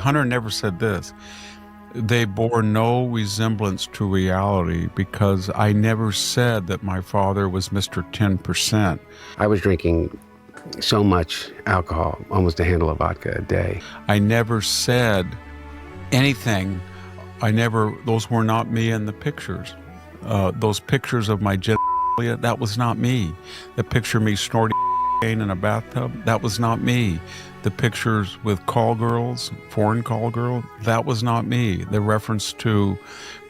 Hunter never said this. They bore no resemblance to reality because I never said that my father was Mr. 10%. I was drinking so much alcohol, almost a handle of vodka a day. I never said anything. Those were not me in the pictures. Those pictures of my genitalia, that was not me. The picture of me snorting in a bathtub, that was not me. The pictures with call girls, foreign call girl, that was not me. The reference to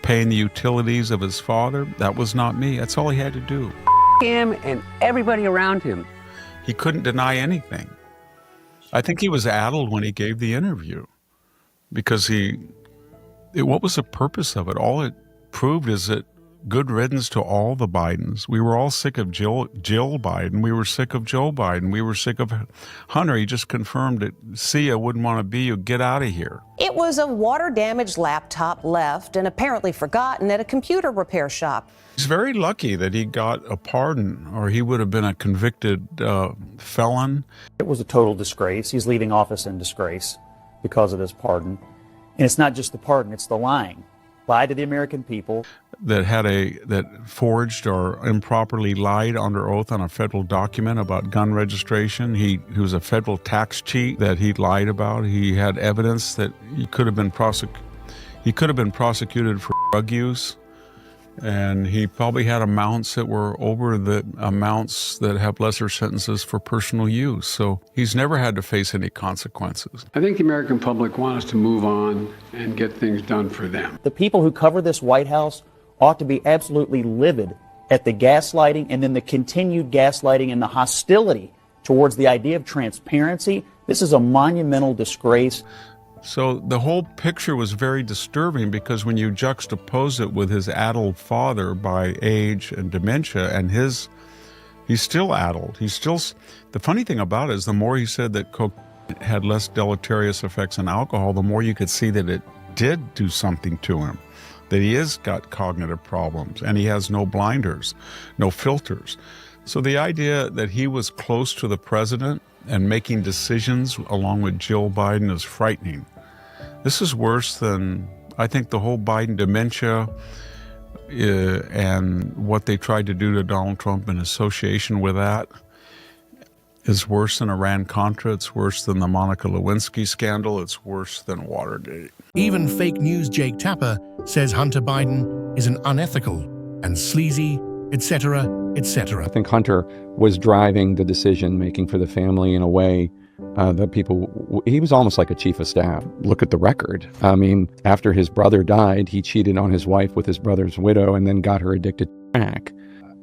paying the utilities of his father, that was not me. That's all he had to do. Him and everybody around him. He couldn't deny anything. I think he was addled when he gave the interview because what was the purpose of it? All it proved is that good riddance to all the Bidens. We were all sick of Jill Biden. We were sick of Joe Biden. We were sick of Hunter. He just confirmed that Sia wouldn't want to be you. Get out of here. It was a water-damaged laptop left and apparently forgotten at a computer repair shop. He's very lucky that he got a pardon, or he would have been a convicted felon. It was a total disgrace. He's leaving office in disgrace because of this pardon. And it's not just the pardon, it's the lying. Lied to the American people. That forged or improperly lied under oath on a federal document about gun registration. He was a federal tax cheat that he lied about. He had evidence that he could have been prosecuted for drug use. And he probably had amounts that were over the amounts that have lesser sentences for personal use. So he's never had to face any consequences. I think the American public want us to move on and get things done for them. The people who cover this White House ought to be absolutely livid at the gaslighting and then the continued gaslighting and the hostility towards the idea of transparency. This is a monumental disgrace. So the whole picture was very disturbing because when you juxtapose it with his addled father by age and dementia, and he's still addled. The funny thing about it is the more he said that coke had less deleterious effects than alcohol, the more you could see that it did do something to him, that he has got cognitive problems and he has no blinders, no filters. So the idea that he was close to the president and making decisions along with Jill Biden is frightening. This is worse than, I think, the whole Biden dementia and what they tried to do to Donald Trump in association with that is worse than Iran-Contra. It's worse than the Monica Lewinsky scandal. It's worse than Watergate. Even fake news Jake Tapper says Hunter Biden is an unethical and sleazy, etc., etc. I think Hunter was driving the decision-making for the family in a way that he was almost like a chief of staff. Look at the record. I mean, after his brother died, he cheated on his wife with his brother's widow and then got her addicted to crack.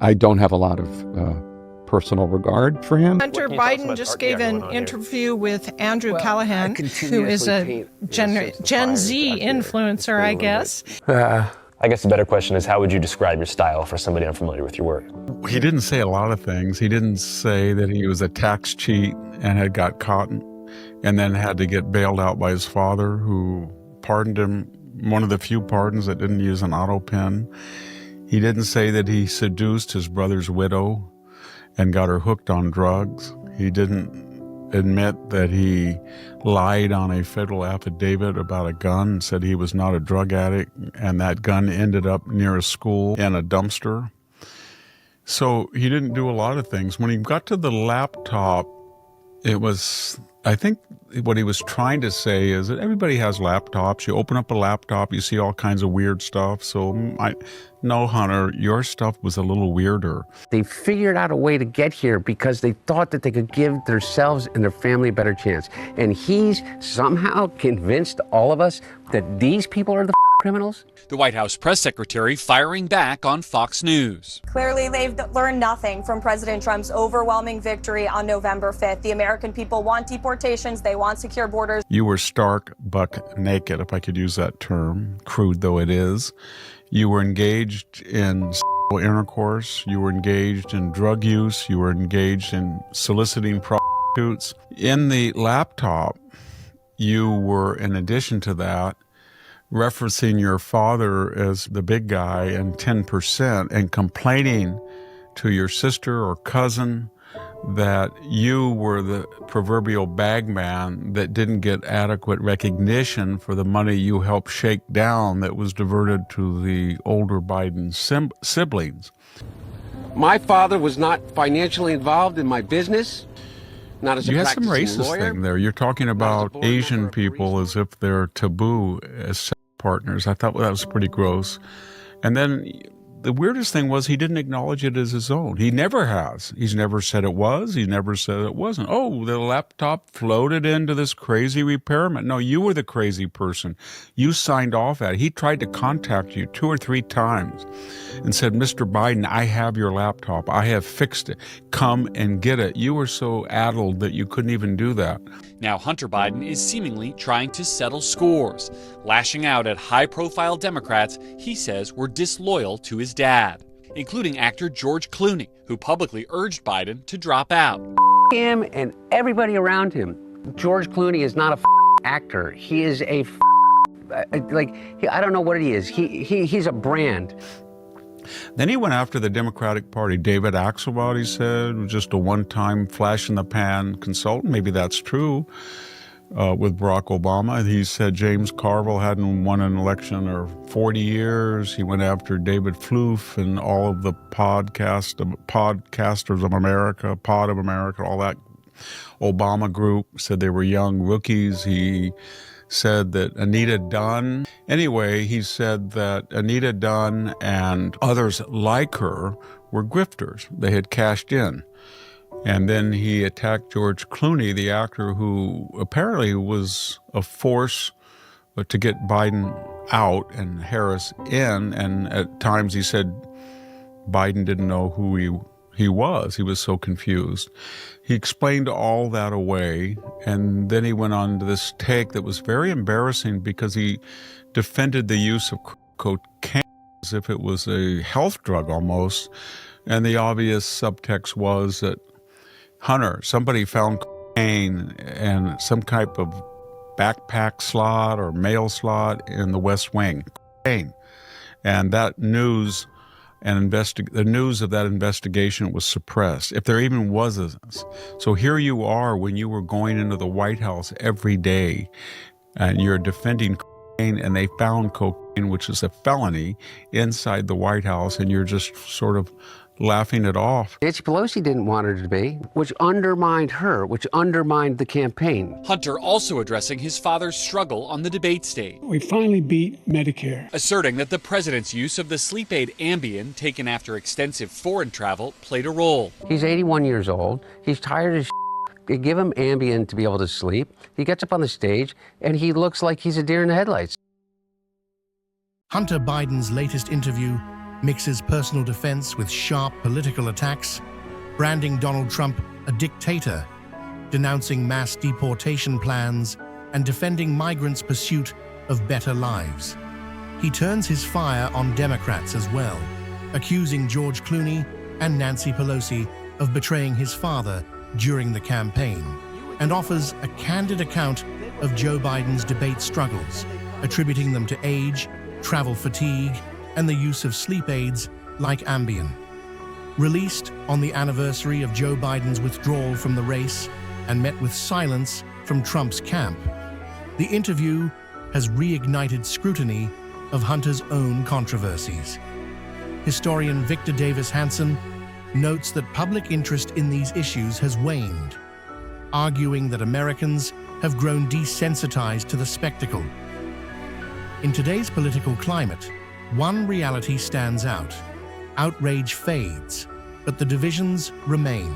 I don't have a lot of personal regard for him. Hunter Biden just gave an interview with Andrew Callaghan, who is a Gen Z influencer, I guess. I guess the better question is, how would you describe your style for somebody unfamiliar with your work? He didn't say a lot of things. He didn't say that he was a tax cheat and had got caught and then had to get bailed out by his father, who pardoned him, one of the few pardons that didn't use an auto pen. He didn't say that he seduced his brother's widow and got her hooked on drugs. He didn't admit that he lied on a federal affidavit about a gun and said he was not a drug addict, and that gun ended up near a school in a dumpster. So he didn't do a lot of things. When he got to the laptop, I think what he was trying to say is that everybody has laptops. You open up a laptop, you see all kinds of weird stuff. So no, Hunter, your stuff was a little weirder. They figured out a way to get here because they thought that they could give themselves and their family a better chance. And he's somehow convinced all of us that these people are the criminals. The White House press secretary firing back on Fox News. Clearly, they've learned nothing from President Trump's overwhelming victory on November 5th. The American people want deportations. They want secure borders. You were stark buck naked, if I could use that term, crude though it is. You were engaged in intercourse. You were engaged in drug use. You were engaged in soliciting prostitutes. In the laptop, you were, in addition to that, referencing your father as the big guy and 10% and complaining to your sister or cousin that you were the proverbial bagman that didn't get adequate recognition for the money you helped shake down that was diverted to the older Biden siblings. My father was not financially involved in my business, not as a You had some practicing racist lawyer. thing there. You're talking about board member Asian of people as if they're taboo as sex partners. I thought that was pretty gross. And then the weirdest thing was he didn't acknowledge it as his own. He never has. He's never said it was. He never said it wasn't. Oh, the laptop floated into this crazy repairman. No, you were the crazy person. You signed off at it. He tried to contact you 2 or 3 times and said, Mr. Biden, I have your laptop. I have fixed it. Come and get it. You were so addled that you couldn't even do that. Now Hunter Biden is seemingly trying to settle scores, lashing out at high-profile Democrats he says were disloyal to his dad, including actor George Clooney, who publicly urged Biden to drop out. Him and everybody around him. George Clooney is not a actor. He is a I don't know what he is. He's a brand. Then he went after the Democratic Party. David Axelrod, he said, was just a one-time flash-in-the-pan consultant. Maybe that's true with Barack Obama. He said James Carville hadn't won an election in 40 years. He went after David Floof and all of the podcasters of America, Pod of America, all that Obama group, said they were young rookies. He said that Anita Dunn, anyway, he said that Anita Dunn and others like her were grifters. They had cashed in. And then he attacked George Clooney, the actor who apparently was a force to get Biden out and Harris in. And at times he said Biden didn't know who he was. He was so confused. He explained all that away, and then he went on to this take that was very embarrassing because he defended the use of cocaine as if it was a health drug almost. And the obvious subtext was that Hunter, somebody found cocaine in some type of backpack slot or mail slot in the West Wing. Cocaine. And that news and the news of that investigation was suppressed, if there even was a. So here you are when you were going into the White House every day and you're defending cocaine, and they found cocaine, which is a felony, inside the White House, and you're just sort of laughing it off. Nancy Pelosi didn't want her to be, which undermined her, which undermined the campaign. Hunter also addressing his father's struggle on the debate stage. We finally beat Medicare. Asserting that the president's use of the sleep aid Ambien, taken after extensive foreign travel, played a role. He's 81 years old. He's tired as They give him Ambien to be able to sleep. He gets up on the stage, and he looks like he's a deer in the headlights. Hunter Biden's latest interview mixes personal defense with sharp political attacks, branding Donald Trump a dictator, denouncing mass deportation plans, and defending migrants' pursuit of better lives. He turns his fire on Democrats as well, accusing George Clooney and Nancy Pelosi of betraying his father during the campaign, and offers a candid account of Joe Biden's debate struggles, attributing them to age, travel fatigue, and the use of sleep aids like Ambien. Released on the anniversary of Joe Biden's withdrawal from the race and met with silence from Trump's camp, the interview has reignited scrutiny of Hunter's own controversies. Historian Victor Davis Hanson notes that public interest in these issues has waned, arguing that Americans have grown desensitized to the spectacle. In today's political climate, one reality stands out. Outrage fades, but the divisions remain.